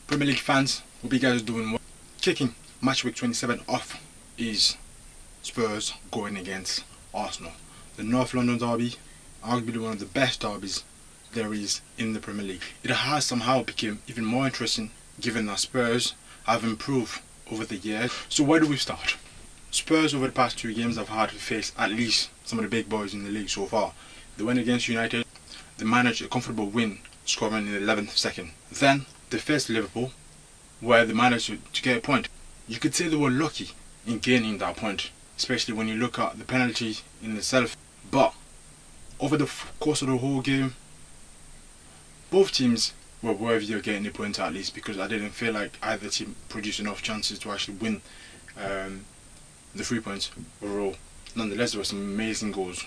Premier League fans, hope you guys are doing well. Kicking match week 27 off is Spurs going against Arsenal. The North London derby, arguably one of the best derbies there is in the Premier League. It has somehow become even more interesting given that Spurs have improved over the years. So where do we start? Spurs over the past 2 games have had to face at least some of the big boys in the league so far. They went against United, they managed a comfortable win, scoring in the 11th second. Then they faced Liverpool, where they managed to get a point. You could say they were lucky in gaining that point, especially when you look at the penalty in itself. But over the course of the whole game, both teams were worthy of getting a point at least, because I didn't feel like either team produced enough chances to actually win the 3 points overall. Nonetheless, there were some amazing goals,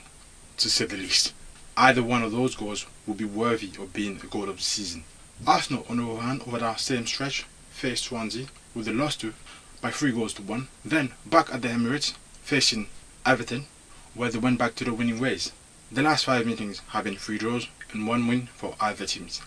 to say the least. Either one of those goals would be worthy of being a goal of the season. Arsenal, on the other hand, over that same stretch, faced Swansea, who they lost to by 3-1. Then, back at the Emirates, facing Everton, where they went back to the winning ways. The last 5 meetings have been 3 draws and 1 win for either teams.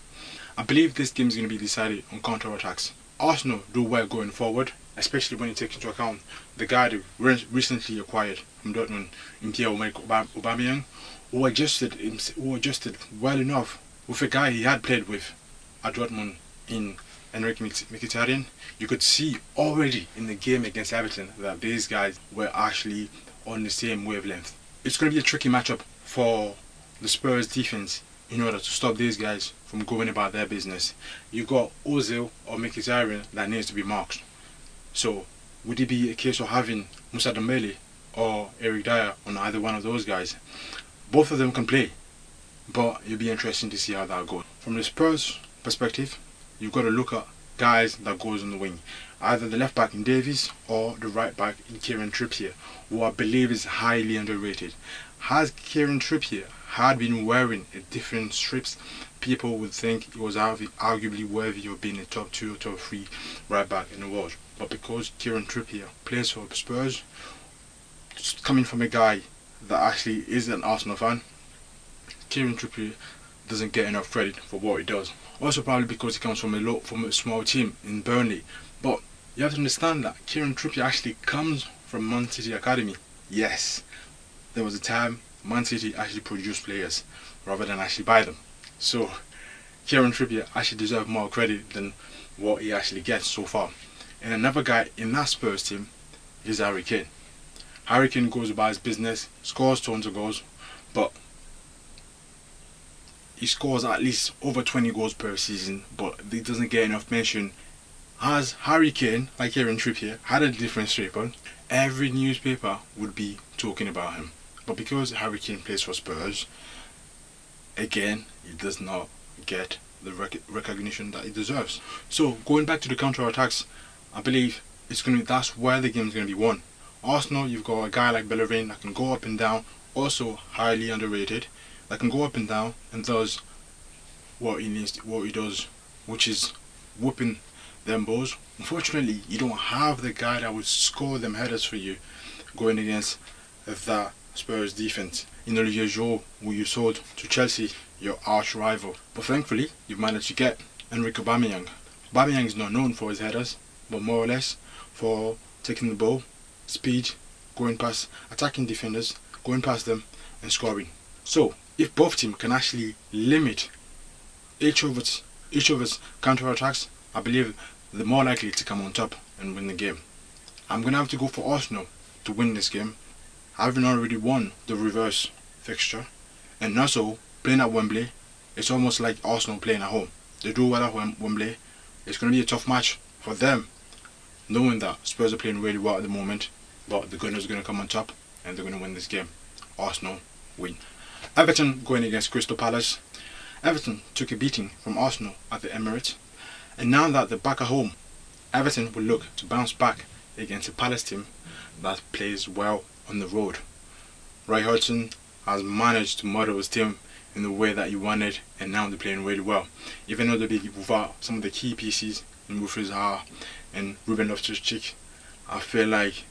I believe this game is going to be decided on counter-attacks. Arsenal do well going forward, especially when you take into account the guy they recently acquired from Dortmund, Pierre-Emerick Aubameyang, who adjusted well enough with a guy he had played with at Dortmund in Henrik Mkhitaryan. You could see already in the game against Everton that these guys were actually on the same wavelength. It's going to be a tricky matchup for the Spurs defense in order to stop these guys from going about their business. You got Ozil or Mkhitaryan that needs to be marked. So would it be a case of having Moussa Dembele or Eric Dyer on either one of those guys? Both of them can play, but it'll be interesting to see how that goes. From the Spurs perspective, you've got to look at guys that goes on the wing. Either the left back in Davies or the right back in Kieran Trippier, who I believe is highly underrated. Has Kieran Trippier had been wearing a different strips, people would think he was arguably worthy of being a top 2 or top 3 right back in the world. But because Kieran Trippier plays for Spurs, coming from a guy that actually is an Arsenal fan, Kieran Trippier doesn't get enough credit for what he does. Also probably because he comes from a small team in Burnley. But you have to understand that Kieran Trippier actually comes from Man City Academy. Yes, there was a time Man City actually produced players rather than actually buy them. So Kieran Trippier actually deserves more credit than what he actually gets so far. And another guy in that Spurs team is Harry Kane. Harry Kane goes about his business, scores tons of goals, but he scores at least over 20 goals per season, but he doesn't get enough mention. As Harry Kane, like Kieran Trippier, had a different staple, every newspaper would be talking about him. But because Harry Kane plays for Spurs, again, he does not get the recognition that he deserves. So going back to the counter-attacks, I believe that's where the game's going to be won. Arsenal, you've got a guy like Bellerin that can go up and down, also highly underrated, that can go up and down and does what he does, which is whooping them balls. Unfortunately, you don't have the guy that would score them headers for you going against that Spurs defense in Olivier Giroud, who you sold to Chelsea, your arch rival. But thankfully, you've managed to get Henrik Aubameyang. Aubameyang is not known for his headers, but more or less for taking the ball, speed, going past attacking defenders, going past them and scoring. So if both teams can actually limit each of its counter-attacks, I believe they're more likely to come on top and win the game. I'm going to have to go for Arsenal to win this game, having already won the reverse fixture, and also playing at Wembley. It's almost like Arsenal playing at home. They do well at Wembley. It's going to be a tough match for them, knowing that Spurs are playing really well at the moment, but the Gunners are going to come on top and they're going to win this game. Arsenal win. Everton going against Crystal Palace. Everton took a beating from Arsenal at the Emirates, and now that they're back at home, Everton will look to bounce back against a Palace team that plays well on the road. Roy Hodgson has managed to model his team in the way that he wanted, and now they're playing really well. Even though they without some of the key pieces in Wilfried Zaha and Ruben Loftus-Cheek, I feel like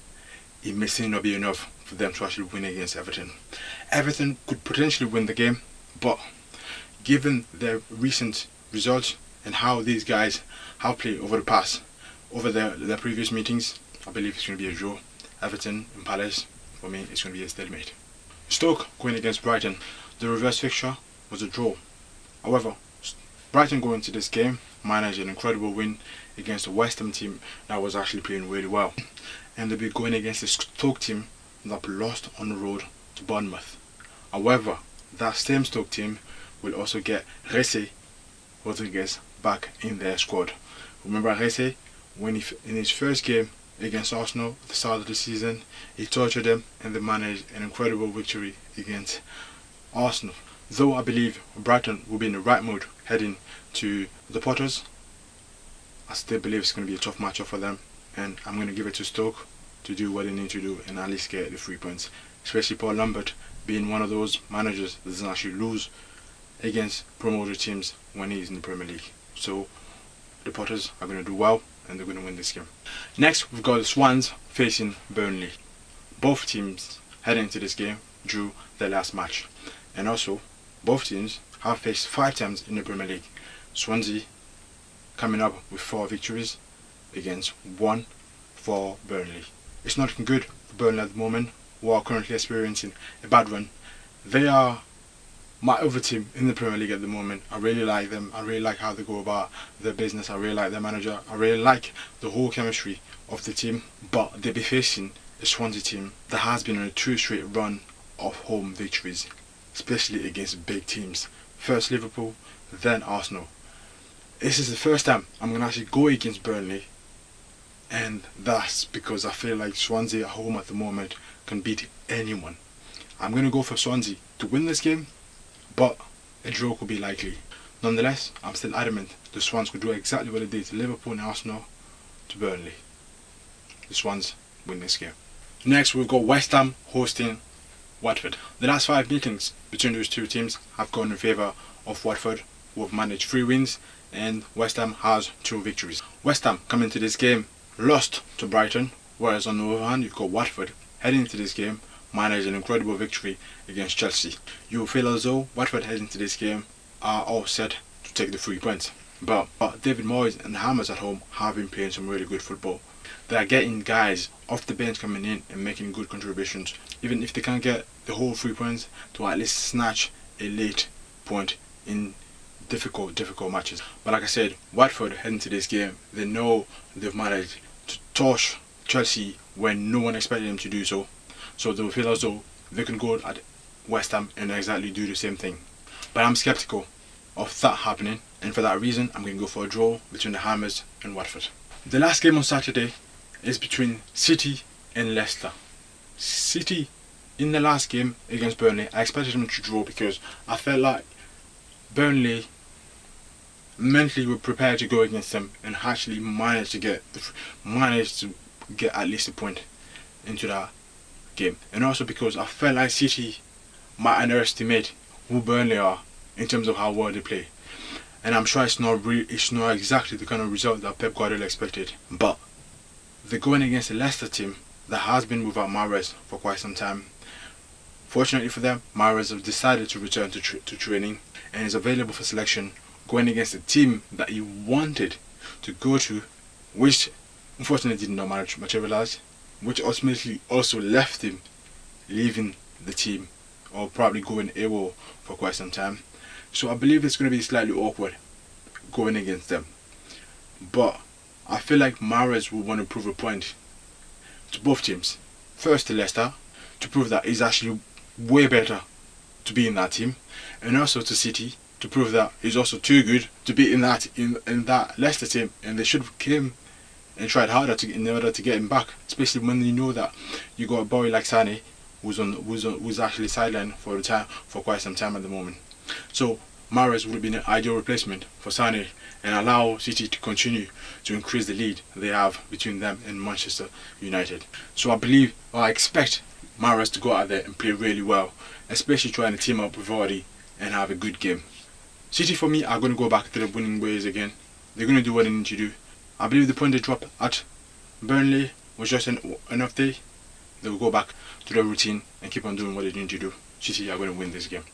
it may still not be enough for them to actually win against Everton. Everton could potentially win the game, but given their recent results, and how these guys have played over their previous meetings, I believe it's going to be a draw. Everton and Palace, for me, it's going to be a stalemate. Stoke going against Brighton. The reverse fixture was a draw. However, Brighton going into this game managed an incredible win against a West Ham team that was actually playing really well. And they'll be going against a Stoke team that lost on the road to Bournemouth. However, that same Stoke team will also get Rese Rodriguez back in their squad. Remember Rese, when in his first game against Arsenal at the start of the season, he tortured them and they managed an incredible victory against Arsenal. Though I believe Brighton will be in the right mood heading to the Potters, I still believe it's going to be a tough matchup for them, and I'm going to give it to Stoke to do what they need to do and at least get the 3 points. Especially Paul Lambert being one of those managers that doesn't actually lose against promoted teams when he's in the Premier League. So the Potters are going to do well and they're going to win this game. Next, we've got the Swans facing Burnley. Both teams heading into this game drew their last match, and also both teams have faced 5 times in the Premier League. Swansea coming up with 4 victories against 1 for Burnley. It's not looking good for Burnley at the moment, who are currently experiencing a bad run. They are my other team in the Premier League at the moment. I really like them. I really like how they go about their business. I really like their manager. I really like the whole chemistry of the team. But they'll be facing a Swansea team that has been on a 2 straight run of home victories, especially against big teams. First Liverpool, then Arsenal. This is the first time I'm going to actually go against Burnley, and that's because I feel like Swansea at home at the moment can beat anyone. I'm going to go for Swansea to win this game, but a draw could be likely. Nonetheless, I'm still adamant the Swans could do exactly what they did to Liverpool and Arsenal to Burnley. The Swans win this game. Next, we've got West Ham hosting Watford. The last 5 meetings between those two teams have gone in favour of Watford, who have managed 3 wins, and West Ham has 2 victories. West Ham coming into this game lost to Brighton, whereas on the other hand you've got Watford heading into this game managed an incredible victory against Chelsea. You feel as though Watford heading into this game are all set to take the 3 points. But David Moyes and the Hammers at home have been playing some really good football. They are getting guys off the bench coming in and making good contributions. Even if they can't get the whole 3 points, to at least snatch a late point in difficult matches. But like I said, Watford heading to this game, they know they've managed to torch Chelsea when no one expected them to do so. So they will feel as though they can go at West Ham and exactly do the same thing. But I'm skeptical of that happening, and for that reason I'm going to go for a draw between the Hammers and Watford. The last game on Saturday is between City and Leicester. City, in the last game against Burnley, I expected them to draw because I felt like Burnley mentally were prepared to go against them and actually managed to get at least a point into that game. And also because I felt like City might underestimate who Burnley are in terms of how well they play. And I'm sure it's not exactly the kind of result that Pep Guardiola expected. But they're going against a Leicester team that has been without Mahrez for quite some time. Fortunately for them, Mahrez has decided to return to training and is available for selection, going against a team that he wanted to go to, which unfortunately did not materialize, which ultimately also left him leaving the team or probably going AWOL for quite some time. So I believe it's going to be slightly awkward going against them. But I feel like Mahrez will want to prove a point to both teams. First to Leicester, to prove that he's actually way better to be in that team, and also to City to prove that he's also too good to be in that Leicester team, and they should have came and tried harder in order to get him back, especially when you know that you got a boy like Sané who's actually sidelined for quite some time at the moment. So Mahrez would have been an ideal replacement for Sané and allow City to continue to increase the lead they have between them and Manchester United. So I expect Mahrez to go out there and play really well, especially trying to team up with Vardy and have a good game. City for me are going to go back to the winning ways again. They're going to do what they need to do. I believe the point they dropped at Burnley was just an off day. They will go back to their routine and keep on doing what they need to do. City are going to win this game.